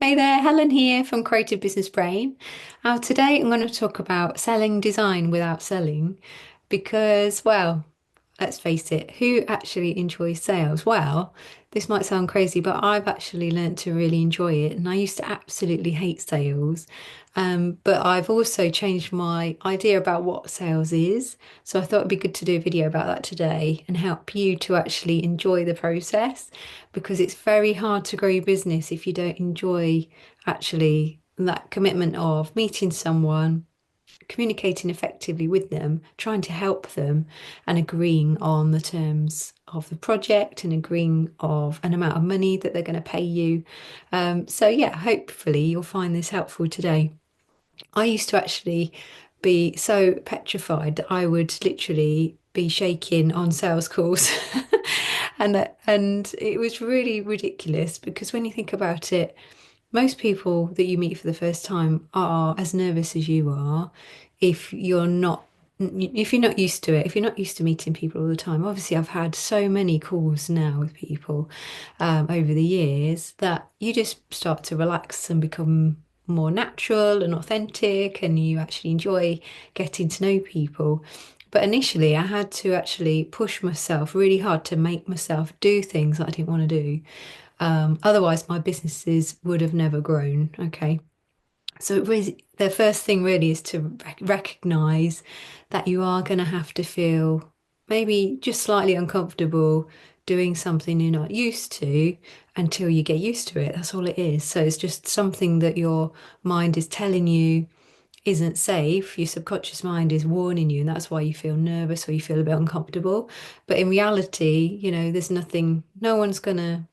Hey there, Helen here from Creative Business Brain. Today I'm going to talk about selling design without selling because, well, let's face it, who actually enjoys sales? Well, this might sound crazy, but I've actually learned to really enjoy it. And I used to absolutely hate sales. But I've also changed my idea about what sales is. So I thought it'd be good to do a video about that today and help you to actually enjoy the process because it's very hard to grow your business if you don't enjoy actually that commitment of meeting someone, communicating effectively with them, trying to help them, and agreeing on the terms of the project and agreeing of an amount of money that they're going to pay you. So yeah, hopefully you'll find this helpful today. I used to actually be so petrified that I would literally be shaking on sales calls. And it was really ridiculous because when you think about it, most people that you meet for the first time are as nervous as you are if you're not used to it, if you're not used to meeting people all the time. Obviously, I've had so many calls now with people over the years that you just start to relax and become more natural and authentic, and you actually enjoy getting to know people. But initially, I had to actually push myself really hard to make myself do things that I didn't want to do. Otherwise, my businesses would have never grown. Okay. So the first thing really is to recognize that you are going to have to feel maybe just slightly uncomfortable doing something you're not used to until you get used to it. That's all it is. So it's just something that your mind is telling you isn't safe. Your subconscious mind is warning you, and that's why you feel nervous or you feel a bit uncomfortable. But in reality, there's nothing, no one's gonna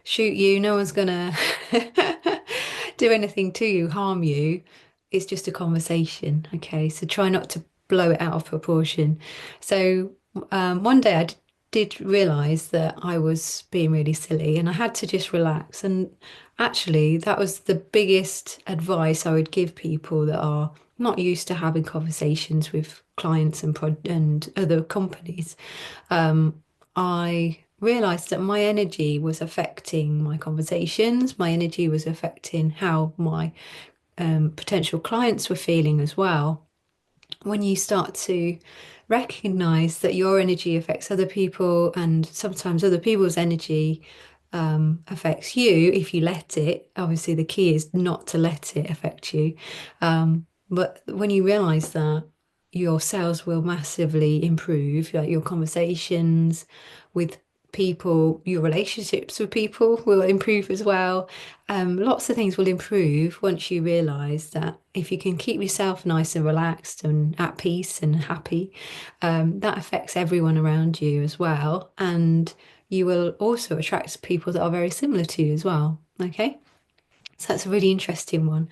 shoot you. No one's gonna do anything to you, harm you. It's just a conversation. Okay, so try not to blow it out of proportion. So one day did realize that I was being really silly and I had to just relax. And actually, that was the biggest advice I would give people that are not used to having conversations with clients and other companies. I realized that my energy was affecting my conversations, my energy was affecting how my potential clients were feeling as well. When you start to recognize that your energy affects other people and sometimes other people's energy affects you if you let it. Obviously, the key is not to let it affect you. But when you realize that, your sales will massively improve, like your conversations with people, your relationships with people will improve as well. Lots of things will improve once you realize that if you can keep yourself nice and relaxed and at peace and happy, that affects everyone around you as well. And you will also attract people that are very similar to you as well. Okay. So that's a really interesting one.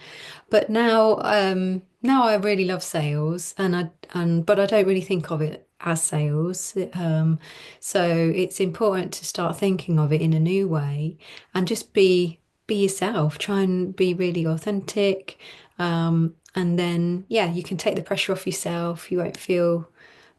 But now I really love sales but I don't really think of it as sales. So it's important to start thinking of it in a new way and just be yourself. Try and be really authentic. And then yeah, you can take the pressure off yourself. You won't feel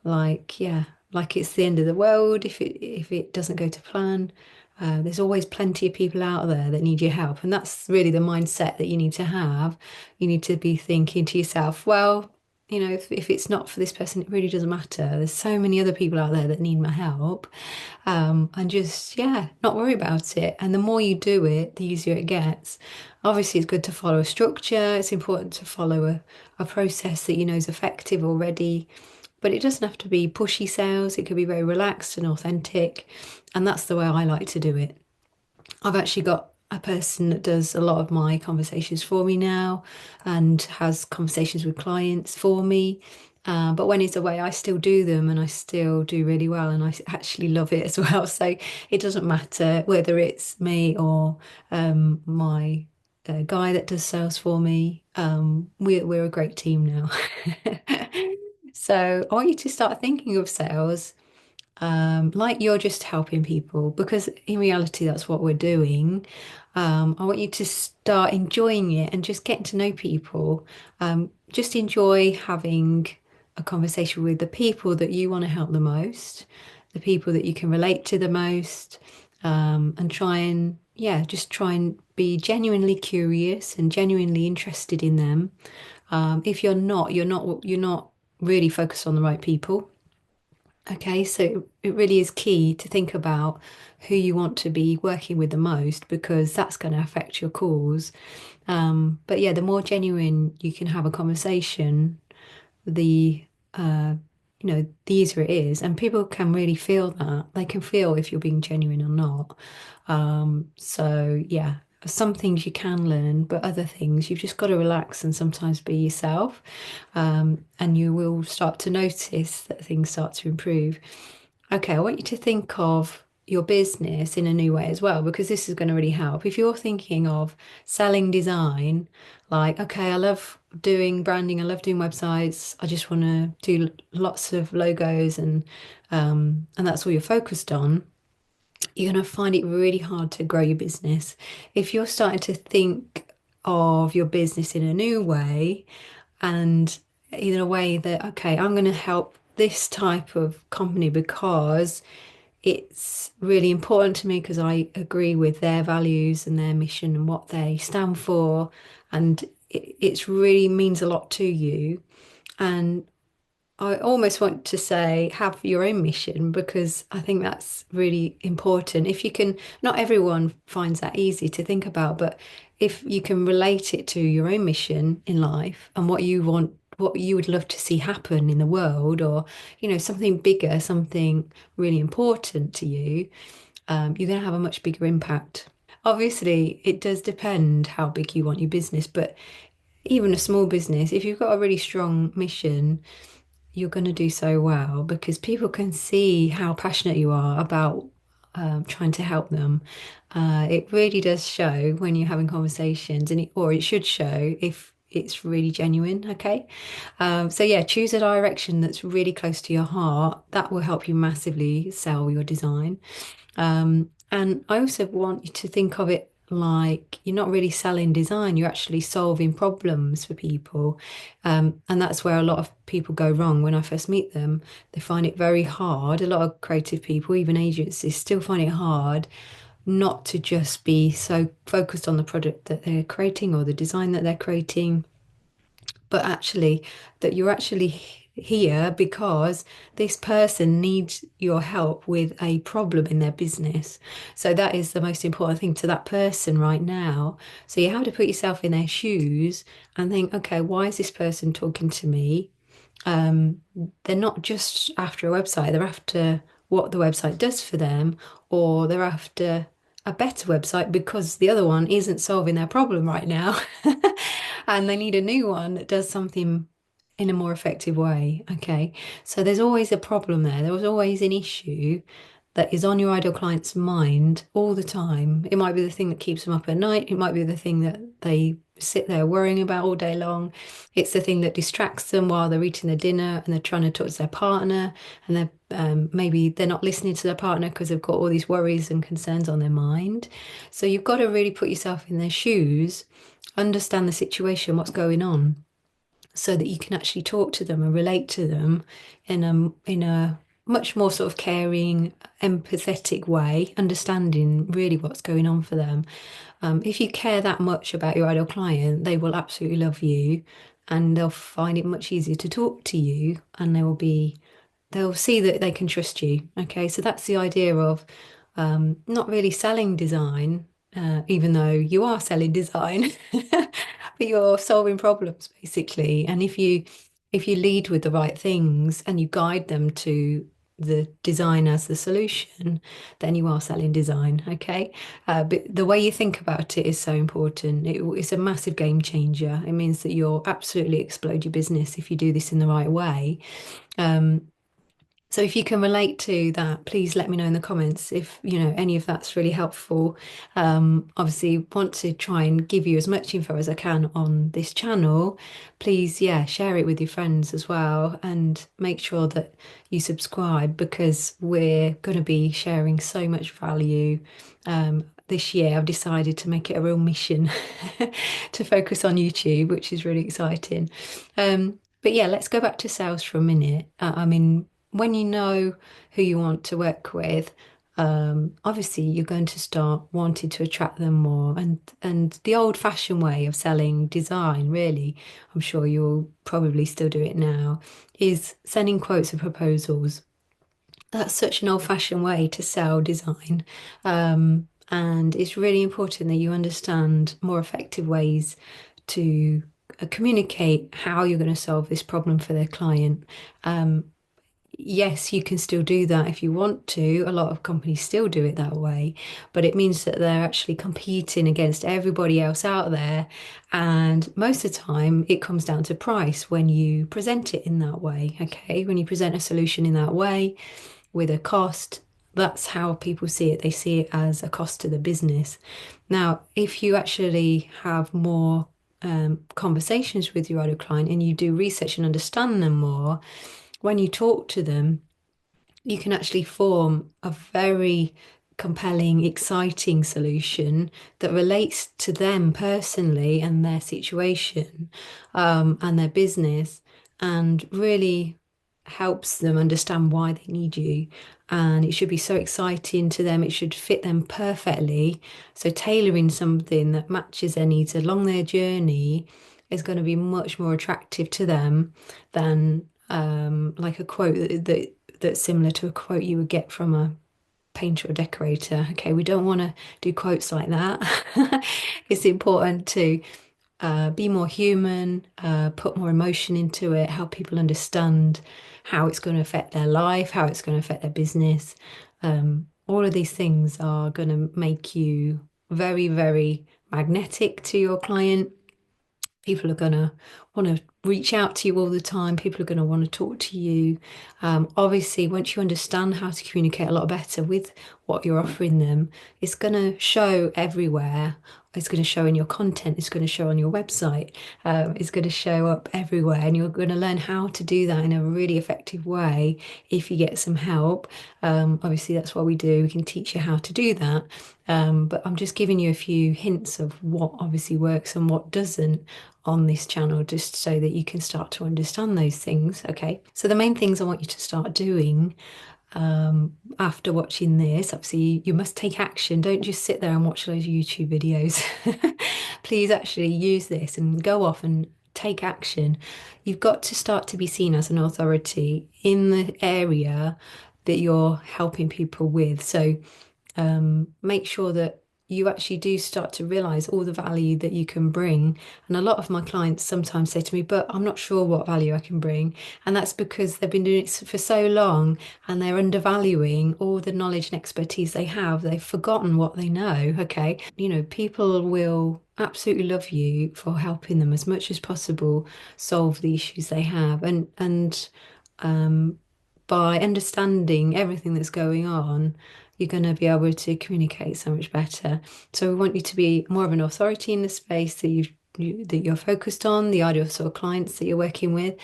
like it's the end of the world if it doesn't go to plan. There's always plenty of people out there that need your help, and that's really the mindset that you need to have. You need to be thinking to yourself, well, if it's not for this person, it really doesn't matter. There's so many other people out there that need my help, and just yeah, not worry about it. And the more you do it, the easier it gets. Obviously, it's good to follow a structure. It's important to follow a process that you know is effective already. But it doesn't have to be pushy sales. It could be very relaxed and authentic. And that's the way I like to do it. I've actually got a person that does a lot of my conversations for me now and has conversations with clients for me. But when he's away, I still do them and I still do really well. And I actually love it as well. So it doesn't matter whether it's me or my guy that does sales for me. We're a great team now. So I want you to start thinking of sales like you're just helping people because in reality that's what we're doing. I want you to start enjoying it and just getting to know people. Just enjoy having a conversation with the people that you want to help the most, the people that you can relate to the most, and try and, yeah, just try and be genuinely curious and genuinely interested in them. If you're not really focused on the right people. Okay, so it really is key to think about who you want to be working with the most because that's going to affect your calls. But yeah, the more genuine you can have a conversation, the uh, the easier it is, and people can really feel that. They can feel if you're being genuine or not. So yeah, some things you can learn, but other things you've just got to relax and sometimes be yourself. And you will start to notice that things start to improve. Okay, I want you to think of your business in a new way as well, because this is going to really help. If you're thinking of selling design, like, okay, I love doing branding, I love doing websites, I just want to do lots of logos and that's all you're focused on, you're going to find it really hard to grow your business. If you're starting to think of your business in a new way and in a way that, okay, I'm going to help this type of company because it's really important to me because I agree with their values and their mission and what they stand for, and it really means a lot to you. And I almost want to say have your own mission because I think that's really important. If you can, not everyone finds that easy to think about, but if you can relate it to your own mission in life and what you want, what you would love to see happen in the world, or, something bigger, something really important to you, you're going to have a much bigger impact. Obviously, it does depend how big you want your business, but even a small business, if you've got a really strong mission, you're going to do so well because people can see how passionate you are about trying to help them. It really does show when you're having conversations, or it should show if it's really genuine. Okay. So yeah, choose a direction that's really close to your heart. That will help you massively sell your design. And I also want you to think of it like you're not really selling design, you're actually solving problems for people. And that's where a lot of people go wrong when I first meet them. They find it very hard. A lot of creative people, even agencies, still find it hard not to just be so focused on the product that they're creating or the design that they're creating, but actually that you're actually here because this person needs your help with a problem in their business. So that is the most important thing to that person right now. So you have to put yourself in their shoes and think, okay, why is this person talking to me? Um, they're not just after a website, they're after what the website does for them, or they're after a better website because the other one isn't solving their problem right now. And they need a new one that does something in a more effective way. Okay. So there's always a problem there. There was always an issue that is on your ideal client's mind all the time. It might be the thing that keeps them up at night. It might be the thing that they sit there worrying about all day long. It's the thing that distracts them while they're eating their dinner and they're trying to talk to their partner, and maybe they're not listening to their partner because they've got all these worries and concerns on their mind. So you've got to really put yourself in their shoes, understand the situation, what's going on, so that you can actually talk to them and relate to them in a much more sort of caring, empathetic way, understanding really what's going on for them. If you care that much about your ideal client, they will absolutely love you and they'll find it much easier to talk to you, and they'll see that they can trust you. Okay, so that's the idea of not really selling design, even though you are selling design, but you're solving problems basically. And if you lead with the right things and you guide them to the design as the solution, then you are selling design. Okay, but the way you think about it is so important. It's a massive game changer. It means that you'll absolutely explode your business if you do this in the right way. Um, so if you can relate to that, please let me know in the comments if, any of that's really helpful. Obviously, want to try and give you as much info as I can on this channel. Please, yeah, share it with your friends as well and make sure that you subscribe because we're going to be sharing so much value. This year, I've decided to make it a real mission to focus on YouTube, which is really exciting. But yeah, let's go back to sales for a minute. I mean, when you know who you want to work with, obviously you're going to start wanting to attract them more. And the old-fashioned way of selling design, really, I'm sure you'll probably still do it now, is sending quotes and proposals. That's such an old-fashioned way to sell design. And it's really important that you understand more effective ways to communicate how you're going to solve this problem for their client. Um, yes, you can still do that if you want to. A lot of companies still do it that way, but it means that they're actually competing against everybody else out there. And most of the time, it comes down to price when you present it in that way. Okay, when you present a solution in that way with a cost, that's how people see it. They see it as a cost to the business. Now, if you actually have more conversations with your ideal client and you do research and understand them more, when you talk to them, you can actually form a very compelling, exciting solution that relates to them personally and their situation, and their business, and really helps them understand why they need you. And it should be so exciting to them. It should fit them perfectly. So tailoring something that matches their needs along their journey is going to be much more attractive to them than like a quote that's similar to a quote you would get from a painter or decorator. Okay, we don't want to do quotes like that. It's important to be more human, put more emotion into it, help people understand how it's going to affect their life, how it's going to affect their business. All of these things are going to make you very, very magnetic to your client. People are going to want to reach out to you all the time. People are going to want to talk to you. Obviously, once you understand how to communicate a lot better with what you're offering them, it's going to show everywhere. It's going to show in your content. It's going to show on your website. It's going to show up everywhere. And you're going to learn how to do that in a really effective way if you get some help. Obviously, that's what we do. We can teach you how to do that. But I'm just giving you a few hints of what obviously works and what doesn't on this channel, just so that you can start to understand those things. Okay, so the main things I want you to start doing after watching this, obviously you must take action. Don't just sit there and watch those YouTube videos. Please actually use this and go off and take action. You've got to start to be seen as an authority in the area that you're helping people with. So make sure that you actually do start to realize all the value that you can bring. And a lot of my clients sometimes say to me, but I'm not sure what value I can bring. And that's because they've been doing it for so long and they're undervaluing all the knowledge and expertise they have. They've forgotten what they know. Okay. You know, people will absolutely love you for helping them as much as possible solve the issues they have. And by understanding everything that's going on, you're going to be able to communicate so much better. So we want you to be more of an authority in the space that that you're focused on, the ideal sort of clients that you're working with,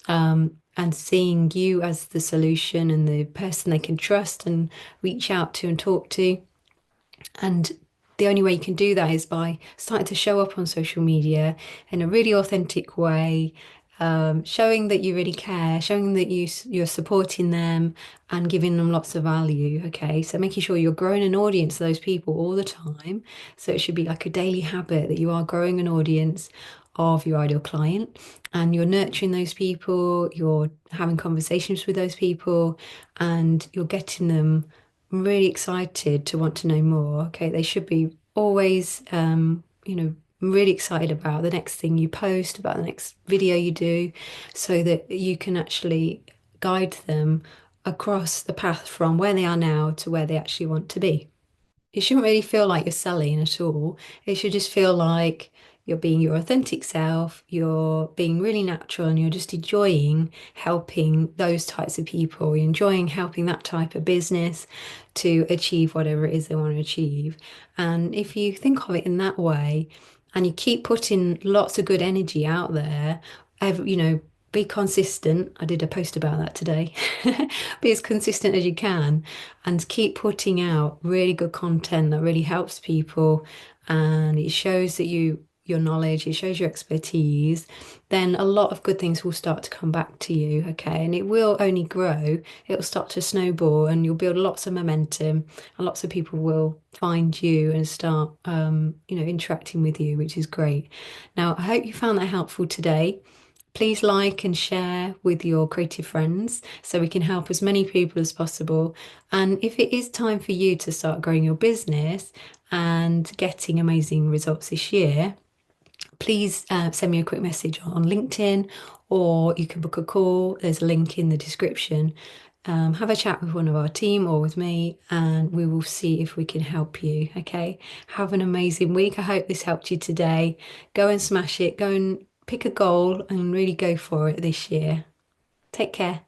and seeing you as the solution and the person they can trust and reach out to and talk to. And the only way you can do that is by starting to show up on social media in a really authentic way, showing that you really care, showing that you're supporting them and giving them lots of value. Okay, so making sure you're growing an audience of those people all the time. So it should be like a daily habit that you are growing an audience of your ideal client and you're nurturing those people, you're having conversations with those people, and you're getting them really excited to want to know more. Okay, they should be always, really excited about the next thing you post, about the next video you do, so that you can actually guide them across the path from where they are now to where they actually want to be. It shouldn't really feel like you're selling at all. It should just feel like you're being your authentic self, you're being really natural, and you're just enjoying helping those types of people. You're enjoying helping that type of business to achieve whatever it is they want to achieve. And if you think of it in that way, and you keep putting lots of good energy out there, be consistent. I did a post about that today. Be as consistent as you can and keep putting out really good content that really helps people, and it shows that your knowledge, it shows your expertise, then a lot of good things will start to come back to you, okay? And it will only grow, it'll start to snowball and you'll build lots of momentum and lots of people will find you and start interacting with you, which is great. Now, I hope you found that helpful today. Please like and share with your creative friends so we can help as many people as possible. And if it is time for you to start growing your business and getting amazing results this year, please send me a quick message on LinkedIn or you can book a call. There's a link in the description. Have a chat with one of our team or with me, and we will see if we can help you. Okay. Have an amazing week. I hope this helped you today. Go and smash it. Go and pick a goal and really go for it this year. Take care.